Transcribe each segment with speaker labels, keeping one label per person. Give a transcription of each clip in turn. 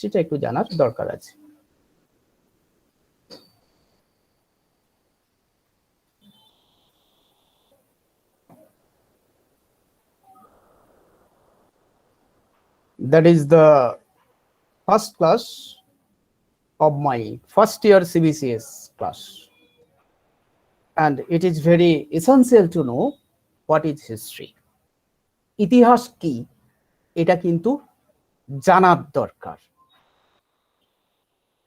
Speaker 1: হিস্ট্রিটা একটু জানার দরকার আছে। That is the first class of my first year CBCS class, and it is very essential to know what is history. ইতিহাস কি এটা কিন্তু জানার দরকার।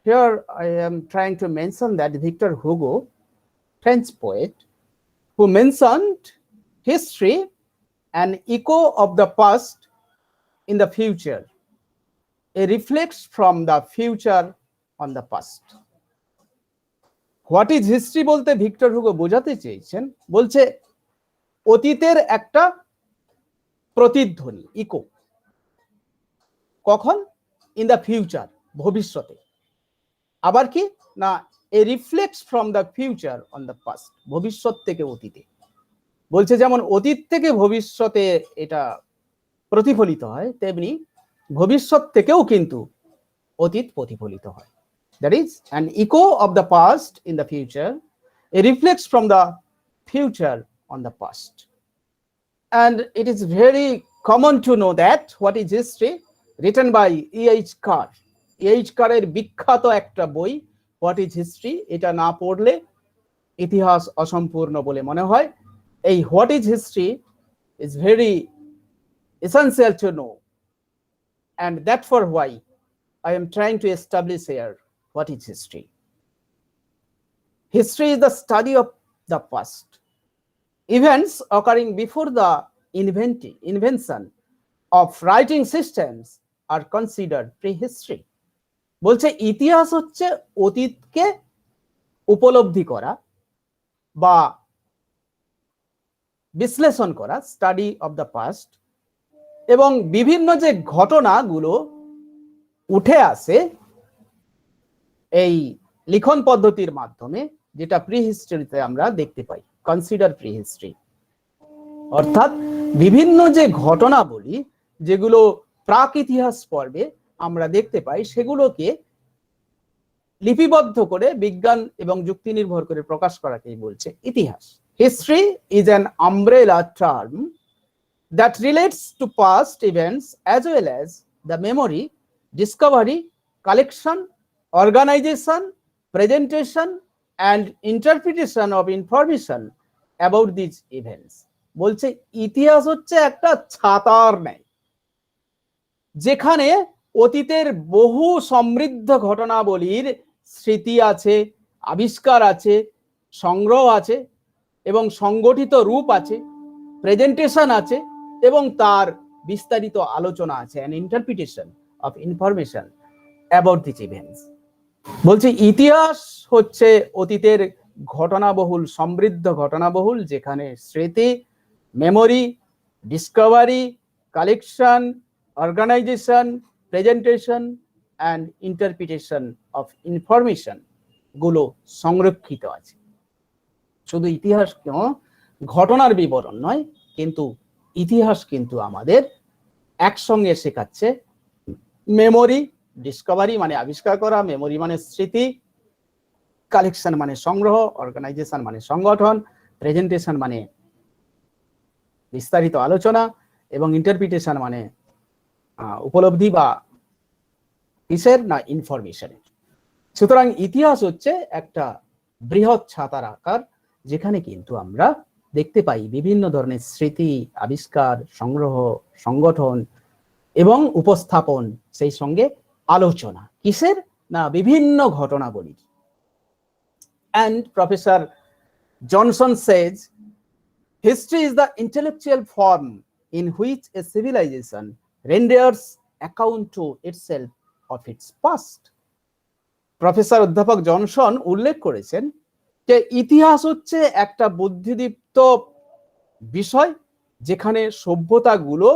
Speaker 1: Here I am trying to mention that Victor Hugo, French poet, who mentioned history an echo of the past in the future, a reflex from the future on the past. What is history বলতে Victor Hugo বোঝাতে চেয়েছেন, বলছে অতীতের একটা প্রতিধ্বনি, eco. কখন? In the future, ভবিষ্যতে। আবার কি না, a reflects from the future on the past, ভবিষ্যৎ থেকে অতীতে। বলছে যেমন অতীত থেকে ভবিষ্যতে এটা প্রতিফলিত হয়, তেমনি ভবিষ্যৎ থেকেও কিন্তু অতীত প্রতিফলিত হয়। That is an echo of the past in the future, a reflex from the future on the past. And it is very common to know that what is history, written by E.H. Carr. E.H. কারের বিখ্যাত একটা বই what is history, এটা না পড়লে ইতিহাস অসম্পূর্ণ বলে মনে হয়। এই what is history is very essential to know, and that for why I am trying to establish here what is history. History is the study of the past. Events occurring before the invention of writing systems are considered prehistory. বলছে ইতিহাস হচ্ছে অতীতকে উপলব্ধি করা বা বিশ্লেষণ করা, study of the past, এবং বিভিন্ন যে ঘটনাগুলো উঠে আসে এই লিখন পদ্ধতির মাধ্যমে, যেটা প্রি হিস্ট্রিতে আমরা দেখতে পাই, কনসিডার প্রি হিস্ট্রি। অর্থাৎ বিভিন্ন যে ঘটনাবলী যেগুলো প্রাক ইতিহাস পর্বে আমরা দেখতে পাই, সেগুলোকে লিপিবদ্ধ করে বিজ্ঞান এবং যুক্তি নির্ভর করে প্রকাশ করাকেই বলছে ইতিহাস। History is an umbrella term that relates to past events as well as the memory, discovery, collection, organization, presentation, and interpretation of information about these events. বলছে ইতিহাস হচ্ছে একটা ছাতার ন্যায়, যেখানে অতীতের বহু সমৃদ্ধ ঘটনাবলীর স্মৃতি আছে, আবিষ্কার আছে, সংগ্রহ আছে এবং সংগঠিত রূপ আছে, প্রেজেন্টেশন আছে এবং তার বিস্তারিত আলোচনা আছে, an interpretation of information about these events. বলছে ইতিহাস হচ্ছে অতীতের ঘটনাবহুল, সমৃদ্ধ ঘটনাবহুল, যেখানে স্মৃতি, memory, discovery, collection, organisation, presentation and interpretation of information গুলো সংরক্ষিত আছে। শুধু ইতিহাস ঘটনার বিবরণ নয়, কিন্তু ইতিহাস কিন্তু আমাদের একসঙ্গে শেখাচ্ছে মেমোরি, ডিসকভারি মানে আবিষ্কার করা, মেমোরি মানে স্মৃতি, কালেকশন মানে সংগ্রহ, অর্গানাইজেশন মানে সংগঠন, প্রেজেন্টেশন মানে বিস্তারিত আলোচনা এবং ইন্টারপ্রিটেশন মানে উপলব্ধি বা কিসের না, ইনফরমেশনের। সুতরাং ইতিহাস হচ্ছে একটা বৃহৎ ছাতার আকার, যেখানে কিন্তু আমরা দেখতে পাই বিভিন্ন ধরনের স্মৃতি, আবিষ্কার, সংগ্রহ, সংগঠন এবং উপস্থাপন, সেই সঙ্গে আলোচনা কিসের না, বিভিন্ন ঘটনাবলীর। And Professor Johnson says history is the intellectual form in which a civilization renders account to itself of its past. Professor অধ্যাপক জনসন উল্লেখ করেছেন যে ইতিহাস হচ্ছে একটা বুদ্ধিদীপ্ত বিষয়, যেখানে সভ্যতাগুলো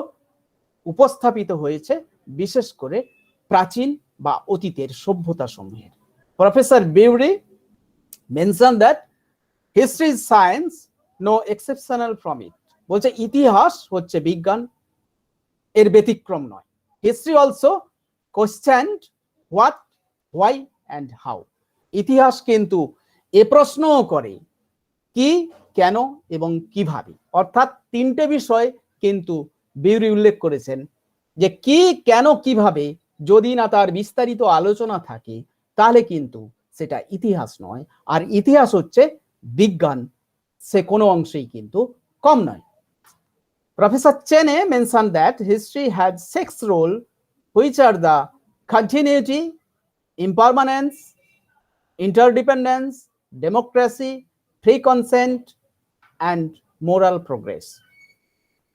Speaker 1: উপস্থাপিত হয়েছে, বিশেষ করে প্রাচীন বা অতীতের সভ্যতা সমূহের। Professor Bury mention that history is science, no exceptional from it. বলছে ইতিহাস হচ্ছে বিজ্ঞান, এর ব্যতিক্রম নয়। History also questioned what, why and how. ইতিহাস কিন্তু এ প্রশ্নও করে কি, কেন এবং কিভাবে। অর্থাৎ তিনটে বিষয় কিন্তু বিউরি উল্লেখ করেছেন, যে কি, কেন, কিভাবে যদি না তার বিস্তারিত আলোচনা থাকে তাহলে কিন্তু সেটা ইতিহাস নয়। আর ইতিহাস হচ্ছে বিজ্ঞান, সে কোনো অংশেই কিন্তু কম নয়। Professor Cheney mentioned that history had 6 roles, which are the continuity, impermanence, interdependence, democracy, free consent and moral progress.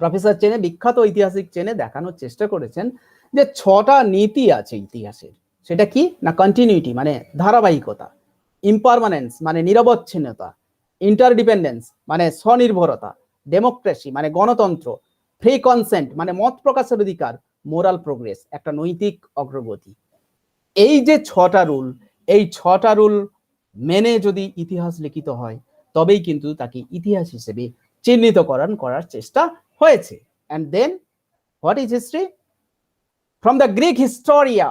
Speaker 1: Professor চেনে, বিখ্যাত ঐতিহাসিক চেনে দেখানোর চেষ্টা করেছেন যে 6টা নীতি আছে ইতিহাসের। সেটা কি না, কন্টিনিউটি মানে ধারাবাহিকতা, ইম্পারমানেন্স মানে নিরবচ্ছিন্নতা, ইন্টারডিপেন্ডেন্স মানে স্বনির্ভরতা, ডেমোক্রেসি মানে গণতন্ত্র, ফ্রি কনসেন্ট মানে মত প্রকাশের অধিকার, মোরাল প্রোগ্রেস একটা নৈতিক অগ্রগতি। এই যে 6টা রুল, এই 6টা রুল মেনে যদি ইতিহাস লিখিত হয় তবেই কিন্তু তাকে ইতিহাস হিসেবে চিহ্নিতকরণ করার চেষ্টা হয়েছে। And then what is history? From the Greek historia,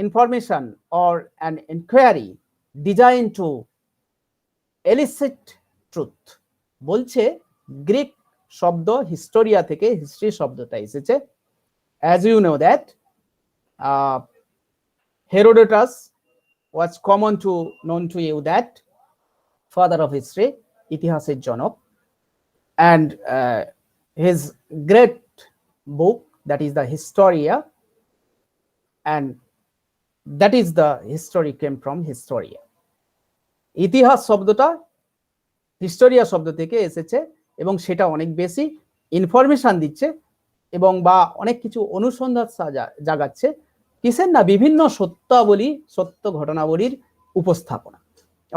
Speaker 1: information or an inquiry designed to elicit truth. বলছে গ্রিক শব্দ হিস্টোরিয়া থেকে হিস্ট্রি শব্দটা এসেছে। As you know that Herodotus was known to you that father of history, ইতিহাসের জনক, and his great book, that is the Historia, and that is the history came from Historia. ইতিহাস শব্দটা hysteria শব্দ থেকে এসেছে এবং সেটা অনেক বেশি ইনফরমেশন দিচ্ছে এবং বা অনেক কিছু অনুসন্ধান জাগাচ্ছে কিসের না, বিভিন্ন সত্যাবলী, সত্য ঘটনাবলীর উপস্থাপনা।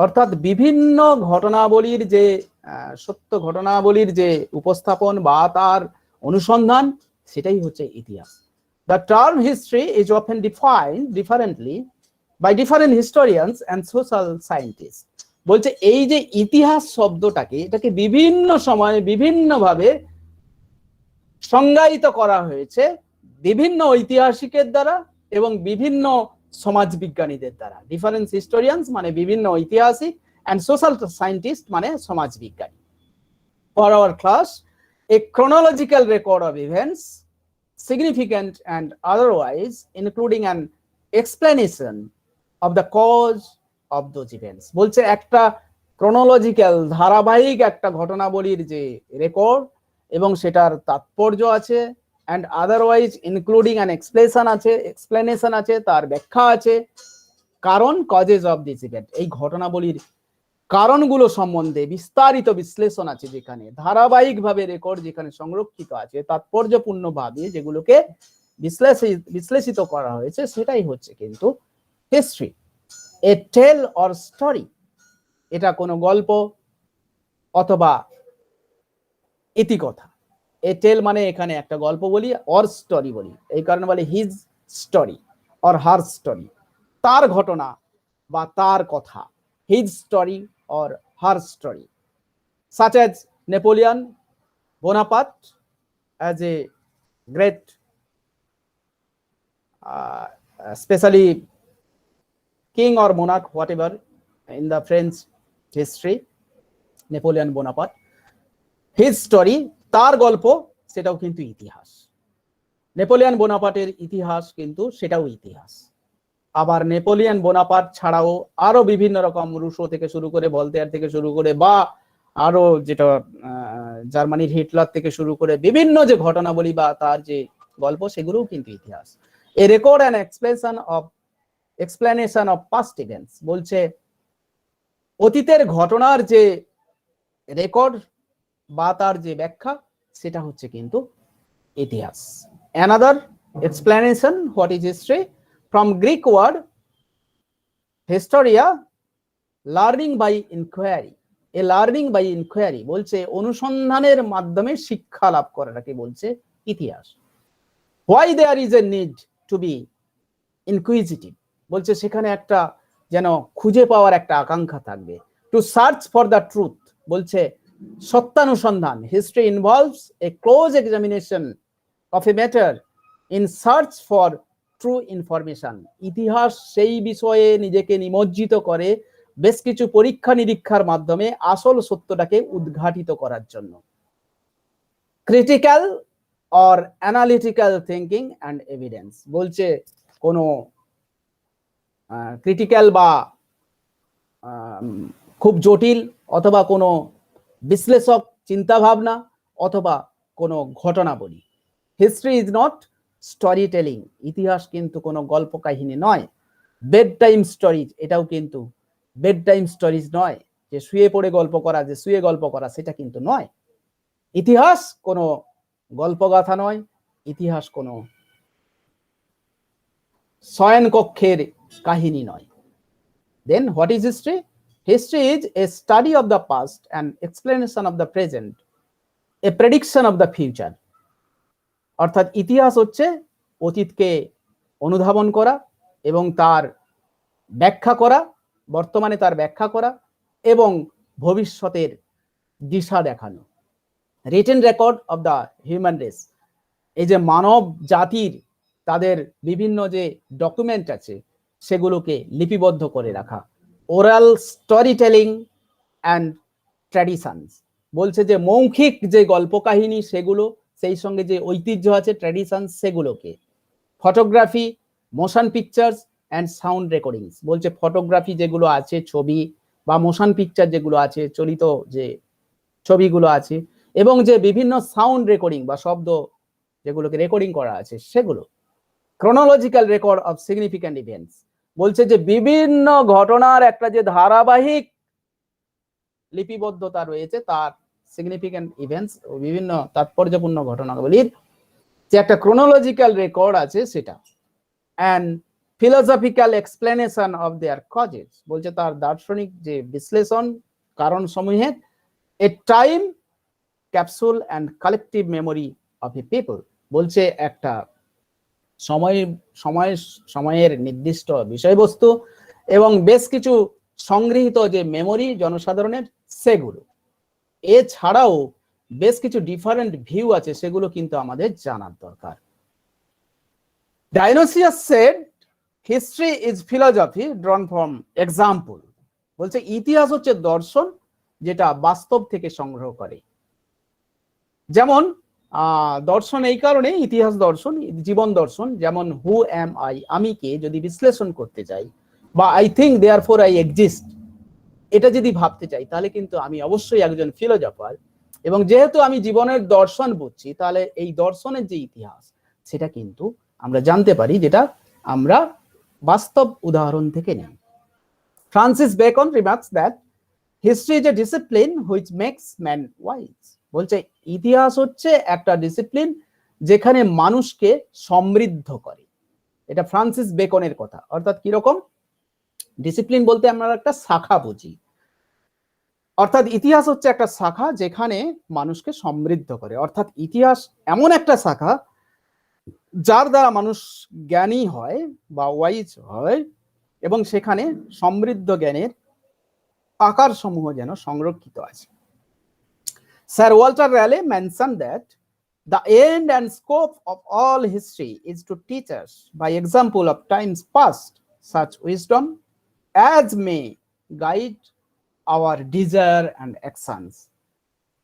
Speaker 1: অর্থাৎ বিভিন্ন ঘটনাবলীর যে সত্য ঘটনাবলীর যে উপস্থাপন বা তার অনুসন্ধান, সেটাই হচ্ছে ইতিহাস। The term history is often defined differently by different historians and social scientists. বলছে এই যে ইতিহাস শব্দটাকে, এটাকে বিভিন্ন সময়ে বিভিন্নভাবে সংজ্ঞায়িত করা হয়েছে বিভিন্ন ঐতিহাসিকের দ্বারা এবং বিভিন্ন সমাজবিজ্ঞানীদের দ্বারা। ডিফারেন্ট হিস্টোরিয়ানস মানে বিভিন্ন ঐতিহাসিক, and social scientist মানে সমাজবিজ্ঞানী। For our class, a chronological record of events, significant and otherwise, including an explanation of the cause of those events. বলছে একটা ক্রোনোলজিক্যাল ধারাবাহিক একটা ঘটনাবলীর যে রেকর্ড এবং সেটার তাৎপর্য আছে, and otherwise including an explanation আছে, তার ব্যাখ্যা আছে, কারণ causes of this event, এই ঘটনাবলীর কারণগুলো সম্বন্ধে বিস্তারিত বিশ্লেষণ আছে, যেখানে ধারাবাহিকভাবে রেকর্ড যেখানে সংরক্ষিত আছে, তাৎপর্যপূর্ণভাবে যেগুলোকে বিশ্লেষিত করা হয়েছে, সেটাই হচ্ছে কিন্তু history. A tale or story, এটা কোনো গল্প অথবা ইতিকথা। এ টেল মানে এখানে একটা গল্প বলি, অর স্টোরি বলি, এই কারণে বলে his story or her story, তার ঘটনা বা তার কথা, his story or her story, such as Napoleon Bonaparte as a great especially king or monarch, whatever, in the French history, Napoleon Bonaparte, his story, তার গল্প, সেটাও কিন্তু ইতিহাস। নেপোলিয়ন বোনাপার্টের ইতিহাস কিন্তু সেটাও ইতিহাস। আবার নেপোলিয়ন বোনাপার্ট ছাড়াও আরো বিভিন্ন রকম রুশো থেকে শুরু করে, ভলতেয়ার থেকে শুরু করে, বা আরো যেটা জার্মানির হিটলার থেকে শুরু করে বিভিন্ন যে ঘটনাবলী বা তার যে গল্প, সেগুলোও কিন্তু ইতিহাস। A record and explanation of past events, বলছে অতীতের ঘটনার যে রেকর্ড বা তার যে ব্যাখ্যা, সেটা হচ্ছে কিন্তু ইতিহাস। Another explanation, what is history? From Greek word historia, learning by inquiry, a learning by inquiry, বলছে অনুসন্ধানের মাধ্যমে শিক্ষা লাভ করাটাকে বলছে ইতিহাস। Why there is a need to be inquisitive, বলছে সেখানে একটা যেন খুঁজে পাওয়ার একটা আকাঙ্ক্ষা থাকবে। To search for the truth, বলছে Satyanusandhan. History involves a close examination of a matter in search for true information, ইতিহাস সেই বিষয়ে নিজেকে নিমজ্জিত করে বেশ কিছু পরীক্ষা নিরীক্ষার মাধ্যমে আসল সত্যটাকে উদ্ঘাটিত করার জন্য। Critical or analytical thinking and evidence, বলছে কোনো ক্রিটিক্যাল বা খুব জটিল অথবা কোনো বিশ্লেষক চিন্তা ভাবনা অথবা কোনো ঘটনাবলী। History is not story telling, ইতিহাস কিন্তু কোনো গল্প কাহিনী নয়। বেড টাইম স্টোরিজ, এটাও কিন্তু বেড টাইম স্টোরিজ নয়, যে শুয়ে পড়ে গল্প করা, যে শুয়ে গল্প করা, সেটা কিন্তু নয়। ইতিহাস কোনো গল্পগাথা নয়, ইতিহাস কোনো শয়ন কক্ষের কাহিনী নয়। Then what is history? History is a study of the past, an explanation of the present, a prediction of the future. অর্থাৎ ইতিহাস হচ্ছে অতীতকে অনুধাবন করা এবং তার ব্যাখ্যা করা, বর্তমানে তার ব্যাখ্যা করা এবং ভবিষ্যতের দিশা দেখানো। Written record of the human race, এই যে মানব জাতির তাদের বিভিন্ন যে ডকুমেন্ট আছে সেগুলোকে লিপিবদ্ধ করে রাখা। Oral story telling and traditions, বলছে যে মৌখিক যে গল্প কাহিনী সেগুলো, সেই সঙ্গে যে ঐতিহ্য আছে ট্র্যাডিশনস সেগুলোকে। Photography, motion pictures and sound recordings, বলছে ফটোগ্রাফি যেগুলো আছে, ছবি বা মোশন পিকচার যেগুলো আছে, চলিত যে ছবিগুলো আছে, এবং যে বিভিন্ন সাউন্ড রেকর্ডিং বা শব্দ যেগুলোকে রেকর্ডিং করা আছে সেগুলো। Chronological record of significant events, বলছে যে বিভিন্ন ঘটনার একটা যে ধারাবাহিক লিপিবদ্ধতা রয়েছে, তার সিগনিফিক্যান্ট ইভেন্টস ও বিভিন্ন তাৎপর্যপূর্ণ ঘটনাগুলির যে একটা ক্রোনোলজিক্যাল রেকর্ড আছে সেটা। And philosophical explanation of their causes, বলছে তার দার্শনিক যে বিশ্লেষণ কারণ সমূহের। এ time capsule and collective memory of A people, বলছে একটা সময়ের নির্দিষ্ট বিষয়বস্তু এবং বেশ কিছু সংগৃহীত যে মেমোরি জনসাধারণের সেগুলো। এছাড়াও বেশ কিছু ডিফারেন্ট ভিউ আছে, সেগুলো কিন্তু আমাদের জানার দরকার। Dionysius said history is philosophy drawn from example, বলছে ইতিহাস হচ্ছে দর্শন যেটা বাস্তব থেকে সংগ্রহ করে। যেমন দর্শন এই কারণে, ইতিহাস দর্শন, জীবন দর্শন, যেমন হু এম আই, আমি কে, যদি বিশ্লেষণ করতে চাই, বা I think therefore I exist, এটা যদি ভাবতে চাই, তাহলে কিন্তু আমি অবশ্যই একজন ফিলোসফার। এবং যেহেতু আমি জীবনের দর্শন বুঝছি, তাহলে এই দর্শনের যে ইতিহাস সেটা কিন্তু আমরা জানতে পারি, যেটা আমরা বাস্তব উদাহরণ থেকে নেই। Francis Bacon remarks that history is a discipline which makes man wise, বলছে ইতিহাস হচ্ছে একটা ডিসিপ্লিন যেখানে মানুষকে সমৃদ্ধ করে। এটা ফ্রান্সিস বেকনের কথা। অর্থাৎ কিরকম ডিসিপ্লিন বলতে আমরা একটা শাখা বুঝি, অর্থাৎ ইতিহাস হচ্ছে একটা শাখা যেখানে মানুষকে সমৃদ্ধ করে। অর্থাৎ ইতিহাস এমন একটা শাখা যার দ্বারা মানুষ জ্ঞানী হয় বা ওয়াইজ হয়, এবং সেখানে সমৃদ্ধ জ্ঞানের আকার সমূহ যেন সংরক্ষিত আছে। Sir Walter Raleigh mentioned that the end and scope of all history is to teach us by example of times past such wisdom as may guide our desire and actions.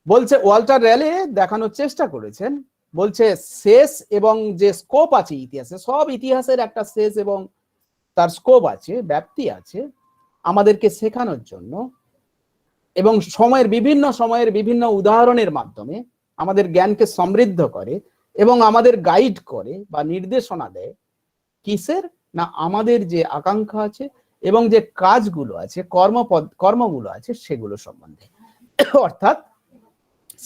Speaker 1: বলছে ওয়াল্টার র্যালে দেখানোর চেষ্টা করেছেন, বলছে শেষ এবং যে scope আছে ইতিহাসে, সব ইতিহাসের একটা শেষ এবং তার স্কোপ আছে, ব্যাপ্তি আছে, আমাদেরকে শেখানোর জন্য এবং সময়ের বিভিন্ন উদাহরণের মাধ্যমে আমাদের জ্ঞানকে সমৃদ্ধ করে এবং আমাদের গাইড করে বা নির্দেশনা দেয়। কিসের না, আমাদের যে আকাঙ্ক্ষা আছে এবং যে কাজগুলো আছে, কর্মগুলো আছে সেগুলো সম্বন্ধে। অর্থাৎ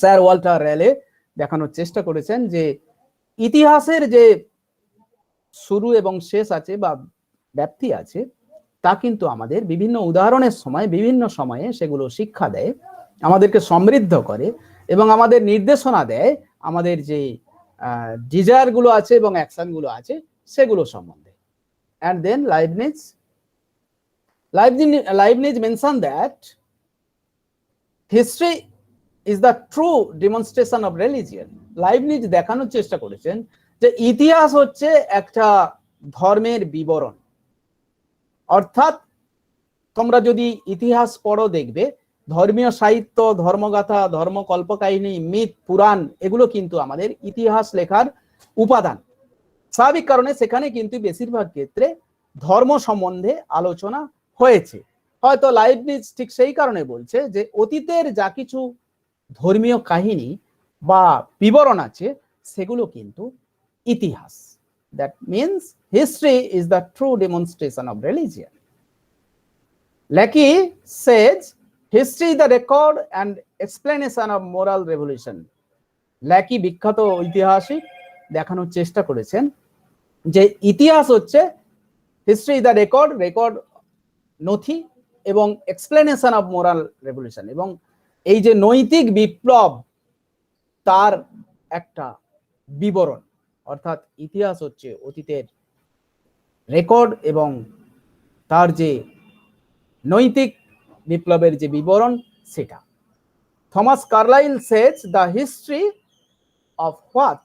Speaker 1: স্যার ওয়াল্টার র্যালে দেখানোর চেষ্টা করেছেন যে ইতিহাসের যে শুরু এবং শেষ আছে বা ব্যাপ্তি আছে, তা কিন্তু আমাদের বিভিন্ন উদাহরণের সময় বিভিন্ন সময়ে সেগুলো শিক্ষা দেয়, আমাদেরকে সমৃদ্ধ করে এবং আমাদের নির্দেশনা দেয় আমাদের যে ডিজায়ার গুলো আছে এবং অ্যাকশন গুলো আছে সেগুলো সম্বন্ধে। And then Leibniz mentioned that history is the true demonstration of religion. Leibniz দেখানোর চেষ্টা করেছেন যে ইতিহাস হচ্ছে একটা ধর্মের বিবরণ। অর্থাৎ তোমরা যদি ইতিহাস পড়ো দেখবে ধর্মীয় সাহিত্য, ধর্মগাথা, ধর্মকল্পকাহিনী, মিথ, পুরাণ এগুলো কিন্তু আমাদের ইতিহাস লেখার উপাদান। স্বাভাবিক কারণে সেখানে কিন্তু বেশিরভাগ ক্ষেত্রে ধর্ম সম্বন্ধে আলোচনা হয়েছে। হয়তো লাইবনিজ ঠিক সেই কারণে বলছে যে অতীতের যা কিছু ধর্মীয় কাহিনী বা বিবরণ আছে সেগুলো কিন্তু ইতিহাস। That means history is the true demonstration of religion. Lecky says history is the record and explanation of moral revolution. ল্যাকি বিখ্যাত ঐতিহাসিক দেখানোর চেষ্টা করেছেন যে ইতিহাস হচ্ছে history is the record, record নথি, এবং এক্সপ্লেনেশন অফ মোরাল রেভলিউশন, এবং এই যে নৈতিক বিপ্লব তার একটা বিবরণ। অর্থাৎ ইতিহাস হচ্ছে অতীতের রেকর্ড এবং তার যে নৈতিক বিপ্লবের যে বিবরণ সেটা। Thomas Carlyle says the history of what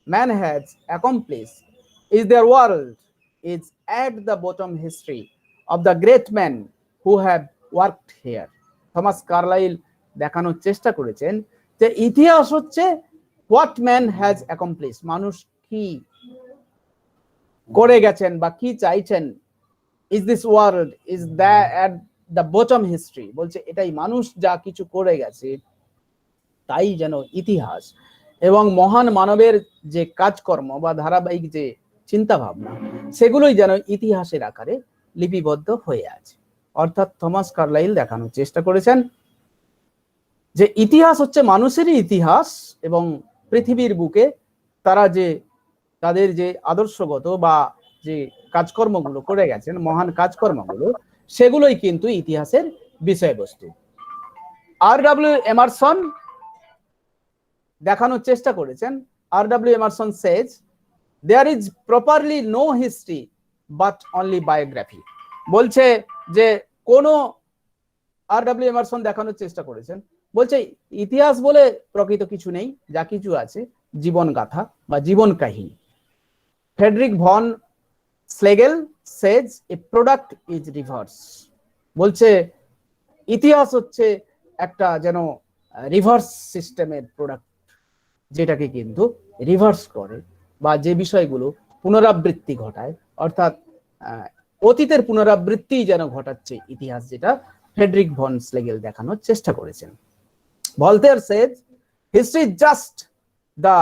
Speaker 1: man has accomplish is their world is at the bottom history of the great man who have worked here. Thomas Carlyle দেখানোর চেষ্টা করেছেন যে ইতিহাস হচ্ছে হোয়াট ম্যান হ্যাজ অ্যাকমপ্লিশ, মানুষ কি করে গেছেন বা কি চাইছেন। Is this world is that at the bottom history, বলছে এটাই মানুষ যা কিছু করে গেছে তাই যেন ইতিহাস, এবং মহান মানবের যে কাজকর্ম বা ধারাবাহিক যে চিন্তা ভাবনা সেগুলোই যেন ইতিহাসের আকারে লিপিবদ্ধ হয়ে আছে। অর্থাৎ থমাস কার্লাইল দেখানোর চেষ্টা করেছেন যে ইতিহাস হচ্ছে মানুষেরই ইতিহাস, এবং পৃথিবীর বুকে তারা যে তাদের যে আদর্শগত বা যে কাজকর্মগুলো করে গেছেন, মহান কাজকর্মগুলো, সেগুলোই কিন্তু ইতিহাসের বিষয়বস্তু। R.W. এমারসন দেখানোর চেষ্টা করেছেন, R.W. Emerson says there is properly no history but only biography. বলছে যে কোন R.W. এমারসন দেখানোর চেষ্টা করেছেন, বলছে ইতিহাস বলে প্রকৃত কিছু নেই, যা কিছু আছে জীবন গাথা বা জীবন কাহিনী। Friedrich von Schlegel says a product is reverse. বলছে ইতিহাস হচ্ছে একটা যেন রিভার্স সিস্টেমের প্রোডাক্ট, যেটাকে কিন্তু রিভার্স করে বা যে বিষয়গুলো পুনরাবৃত্তি ঘটায়, অর্থাৎ অতীতের পুনরাবৃত্তি যেন ঘটাচ্ছে ইতিহাস, যেটা ফ্রেডরিক ভন স্লেগেল দেখানোর চেষ্টা করেছেন। Voltaire Sage history just the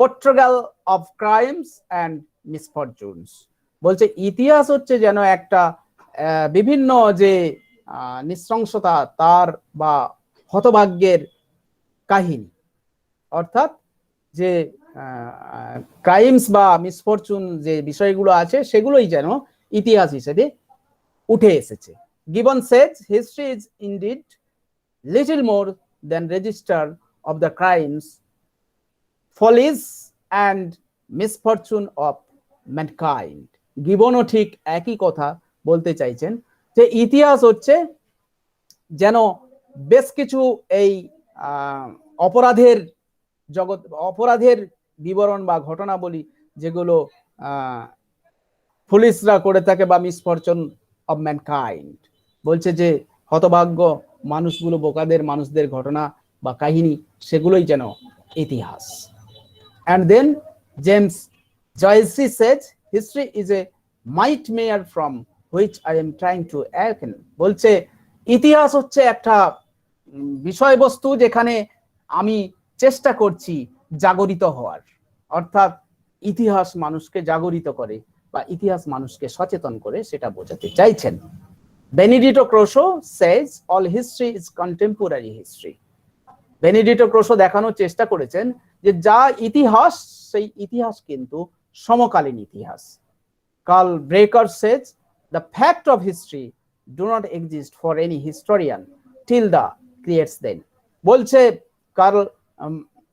Speaker 1: portrayal of crimes and misfortunes। বলছে ইতিহাস হচ্ছে যেন একটা বিভিন্ন যে নৃশংসতা তার বা হতভাগ্যের কাহিনী, অর্থাৎ যে ক্রাইমস বা মিসফরচুন যে বিষয়গুলো আছে সেগুলোই যেন ইতিহাস হিসেবে উঠে এসেছে। Gibbon Sage history is indeed little more than register of the crimes, follies and misfortune of mankind। গিবনও ঠিক একই কথা বলতে চাইছেন যে ইতিহাস হচ্ছে যেন বেশ কিছু এই অপরাধের জগৎ, অপরাধের বিবরণ বা ঘটনাবলী যেগুলো পুলিশরা করে থাকে, বা মিসফরচুন অফ ম্যানকাইন্ড, বলছে যে হতভাগ্য মানুষগুলো, বোকাদের মানুষদের ঘটনা বা কাহিনী, সেগুলোই যেন ইতিহাস। And then James Joyce says history is a nightmare from which I am trying to awaken। বলছে ইতিহাস হচ্ছে একটা বিষয়বস্তু যেখানে আমি চেষ্টা করছি জাগরিত হওয়ার। অর্থাৎ ইতিহাস মানুষকে জাগরিত করে বা ইতিহাস মানুষকে সচেতন করে, সেটা বোঝাতে চাইছেন। বেনিডিটো ক্রোশো says all history is contemporary history। বেনিডিটো ক্রোশো দেখানোর চেষ্টা করেছেন যে যা ইতিহাস সেই ইতিহাস কিন্তু সমকালীন ইতিহাস। Karl Becker says the fact of history do not exist for any historian till the creates them. বলছে কার্ল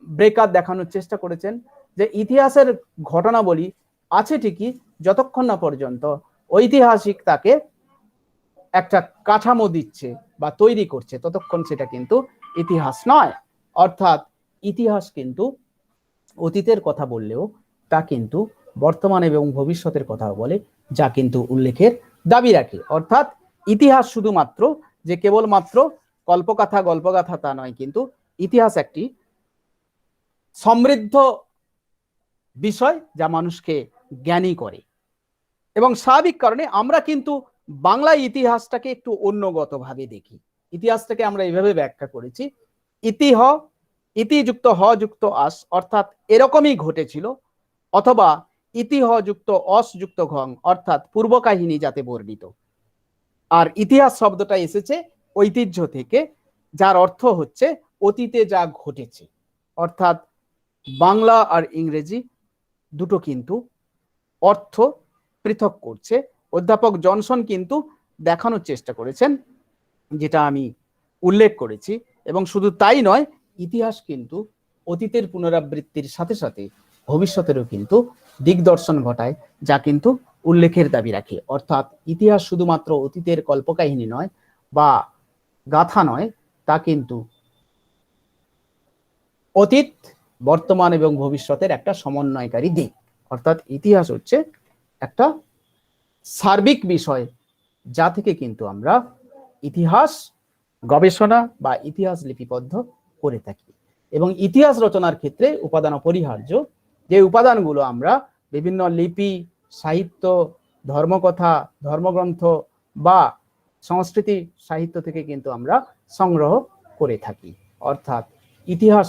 Speaker 1: ব্রেকার দেখানোর চেষ্টা করেছেন যে ইতিহাসের ঘটনাবলী আছে ঠিকই, যতক্ষণ না পর্যন্ত ঐতিহাসিক তাকে একটা কাঠামো দিচ্ছে বা তৈরি করছে, ততক্ষণ সেটা কিন্তু ইতিহাস নয়। অর্থাৎ ইতিহাস কিন্তু অতীতের কথা বললেও তা কিন্তু বর্তমান এবং ভবিষ্যতের কথা বলে, যা কিন্তু উল্লেখের দাবি রাখে। অর্থাৎ ইতিহাস শুধুমাত্র যে কেবলমাত্র কল্পকথা গল্পগাথা তা নয়, কিন্তু ইতিহাস একটি সমৃদ্ধ বিষয় যা মানুষকে জ্ঞানী করে। এবং স্বাভাবিক কারণে আমরা কিন্তু বাংলা ইতিহাসটাকে একটু অন্যগতভাবে দেখি। ইতিহাসটাকে আমরা এইভাবে ব্যাখ্যা করেছি, ইতি যুক্ত হ যুক্ত আস, অর্থাৎ এরকমই ঘটেছিল, অথবা ইতি হ যুক্ত অস যুক্ত ঘং, অর্থাৎ পূর্ব কাহিনী যাতে বর্ণিত। আর ইতিহাস শব্দটা এসেছে ঐতিহ্য থেকে, যার অর্থ হচ্ছে অতীতে যা ঘটেছে। অর্থাৎ বাংলা আর ইংরেজি দুটো কিন্তু অর্থ পৃথক করছে। অধ্যাপক জনসন কিন্তু দেখানোর চেষ্টা করেছেন, যেটা আমি উল্লেখ করেছি। এবং শুধু তাই নয়, ইতিহাস কিন্তু অতীতের পুনরাবৃত্তির সাথে সাথে ভবিষ্যতেরও কিন্তু দিগদর্শন ঘটায়, যা কিন্তু উল্লেখের দাবি রাখে। অর্থাৎ ইতিহাস শুধুমাত্র অতীতের কল্পকাহিনী নয় বা গাথা নয়, তা কিন্তু অতীত, বর্তমান এবং ভবিষ্যতের একটা সমন্বয়কারী দিক। অর্থাৎ ইতিহাস হচ্ছে একটা সার্বিক বিষয়, যা থেকে কিন্তু আমরা ইতিহাস গবেষণা বা ইতিহাস লিপিবদ্ধ করে থাকি। এবং ইতিহাস রচনার ক্ষেত্রে উপাদান অপরিহার্য। যে উপাদানগুলো আমরা বিভিন্ন লিপি, সাহিত্য, ধর্মকথা, ধর্মগ্রন্থ বা সংস্কৃতি সাহিত্য থেকে কিন্তু আমরা সংগ্রহ করে থাকি। অর্থাৎ ইতিহাস